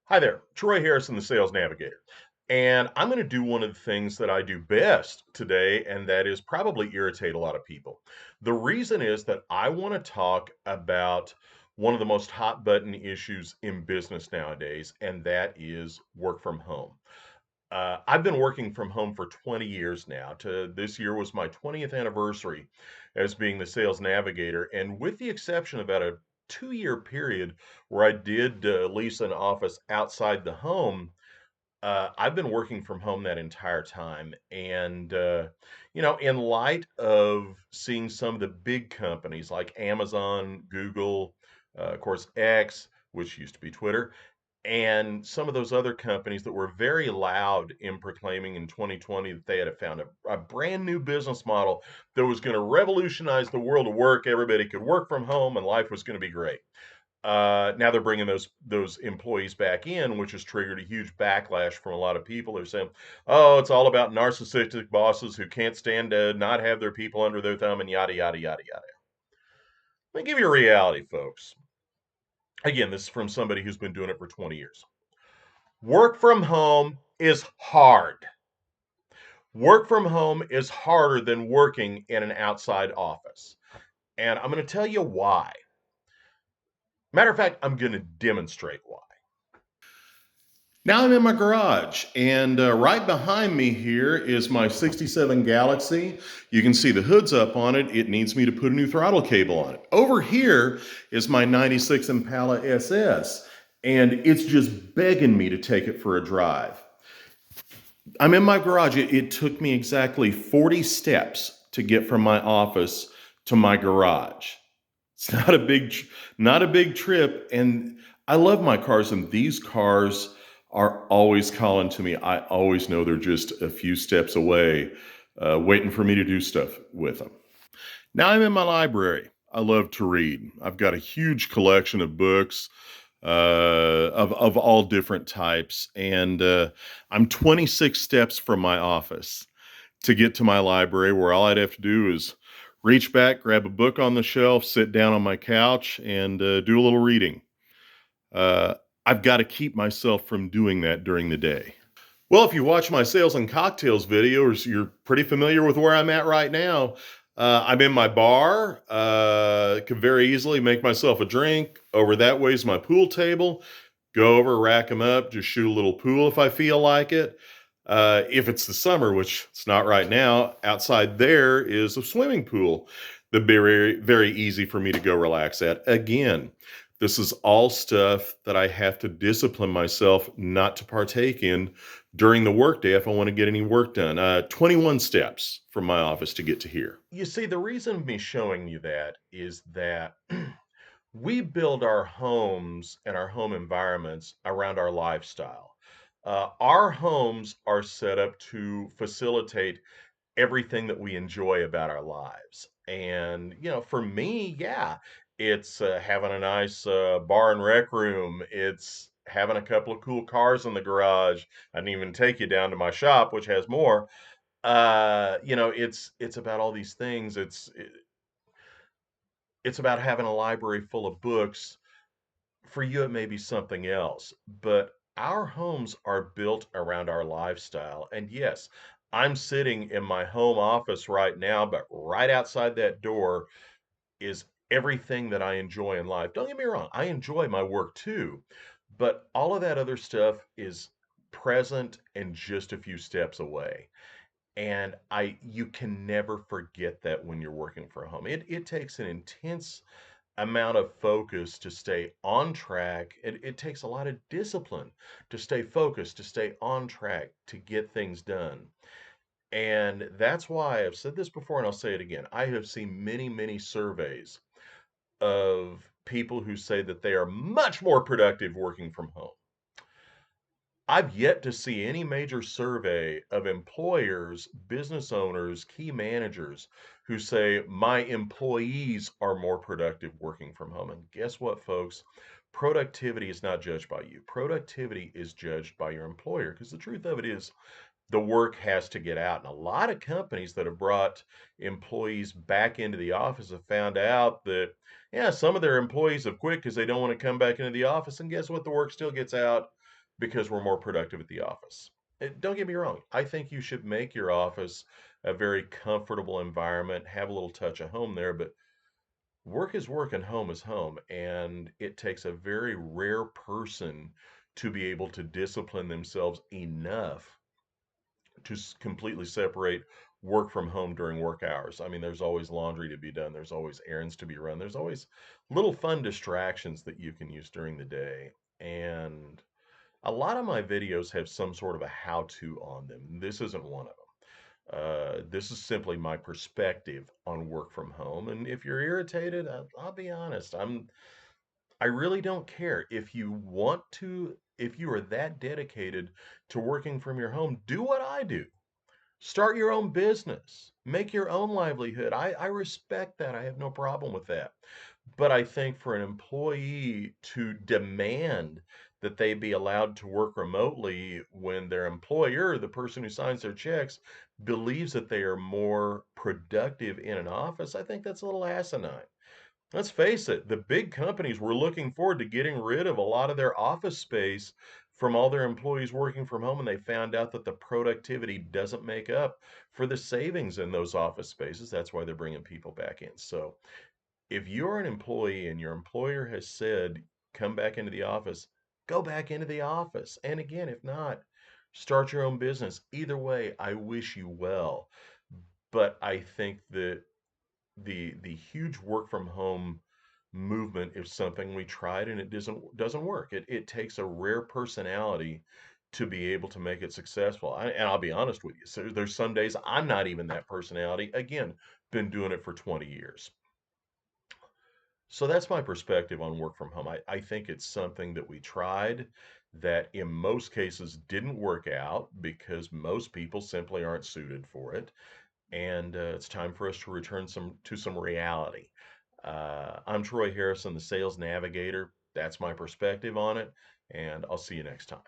Hi there, Troy Harrison, the Sales Navigator. And I'm going to do one of the things that I do best today, and that is probably irritate a lot of people. The reason is that I want to talk about one of the most hot button issues in business nowadays, and that is work from home. I've been working from home for 20 years now. This year was my 20th anniversary as being the sales navigator. And with the exception of about a 2 year period where I did lease an office outside the home, I've been working from home that entire time. And, in light of seeing some of the big companies like Amazon, Google, of course, X, which used to be Twitter, and some of those other companies that were very loud in proclaiming in 2020 that they had found a brand new business model that was going to revolutionize the world of work. Everybody could work from home and life was going to be great. Now they're bringing those employees back in, which has triggered a huge backlash from a lot of people. They're saying, "Oh, it's all about narcissistic bosses who can't stand to not have their people under their thumb," and yada yada yada yada. Let me give you a reality, folks. Again, this is from somebody who's been doing it for 20 years. Work from home is hard. Work from home is harder than working in an outside office. And I'm going to tell you why. Matter of fact, I'm going to demonstrate why. Now I'm in my garage, and right behind me here is my 67 Galaxy. You can see the hood's up on it. It needs me to put a new throttle cable on it. Over here is my 96 Impala SS, and it's just begging me to take it for a drive. I'm in my garage. It took me exactly 40 steps to get from my office to my garage. It's not a big trip, and I love my cars, and these cars are always calling to me. I always know they're just a few steps away, waiting for me to do stuff with them. Now I'm in my library. I love to read. I've got a huge collection of books of all different types, and I'm 26 steps from my office to get to my library, where all I'd have to do is reach back, grab a book on the shelf, sit down on my couch, and do a little reading. Uh, I've got to keep myself from doing that during the day. Well, if you watch my sales and cocktails videos, you're pretty familiar with where I'm at right now. I'm in my bar. Could very easily make myself a drink. Over that way is my pool table. Go over, rack them up, just shoot a little pool if I feel like it. If it's the summer, which it's not right now, outside there is a swimming pool. The very, very easy for me to go relax at. Again, this is all stuff that I have to discipline myself not to partake in during the workday if I want to get any work done. 21 steps from my office to get to here. You see, the reason of me showing you that is that we build our homes and our home environments around our lifestyle. Our homes are set up to facilitate everything that we enjoy about our lives. And, for me, yeah, it's having a nice bar and rec room. It's having a couple of cool cars in the garage. I didn't even take you down to my shop, which has more. It's about all these things. It's about having a library full of books. For you, it may be something else, but our homes are built around our lifestyle. And yes, I'm sitting in my home office right now, but right outside that door is everything that I enjoy in life. Don't get me wrong, I enjoy my work too, but all of that other stuff is present and just a few steps away. And you can never forget that when you're working from home. It takes an intense amount of focus to stay on track. It takes a lot of discipline to stay focused, to stay on track, to get things done. And that's why I've said this before and I'll say it again. I have seen many, many surveys of people who say that they are much more productive working from home. I've yet to see any major survey of employers, business owners, key managers who say my employees are more productive working from home. And guess what, folks? Productivity is not judged by you. Productivity is judged by your employer, because the truth of it is the work has to get out. And a lot of companies that have brought employees back into the office have found out that, yeah, some of their employees have quit because they don't want to come back into the office. And guess what? The work still gets out. because we're more productive at the office. Don't get me wrong, I think you should make your office a very comfortable environment, have a little touch of home there, but work is work and home is home. And it takes a very rare person to be able to discipline themselves enough to completely separate work from home during work hours. I mean, there's always laundry to be done, there's always errands to be run, there's always little fun distractions that you can use during the day. And a lot of my videos have some sort of a how to on them. This isn't one of them. This is simply my perspective on work from home. And if you're irritated, I'll be honest. I really don't care. If you want to, if you are that dedicated to working from your home, do what I do. Start your own business. Make your own livelihood. I respect that. I have no problem with that. But I think for an employee to demand that they be allowed to work remotely when their employer, the person who signs their checks, believes that they are more productive in an office, I think that's a little asinine. Let's face it, the big companies were looking forward to getting rid of a lot of their office space from all their employees working from home, and they found out that the productivity doesn't make up for the savings in those office spaces. That's why they're bringing people back in. So if you're an employee and your employer has said, come back into the office, go back into the office. And again, if not, start your own business. Either way, I wish you well. But I think that the huge work from home movement is something we tried and it doesn't work. It takes a rare personality to be able to make it successful. And I'll be honest with you. So there's some days I'm not even that personality. Again, been doing it for 20 years. So that's my perspective on work from home. I think it's something that we tried that in most cases didn't work out because most people simply aren't suited for it. And it's time for us to return some reality. I'm Troy Harrison, the Sales Navigator. That's my perspective on it, and I'll see you next time.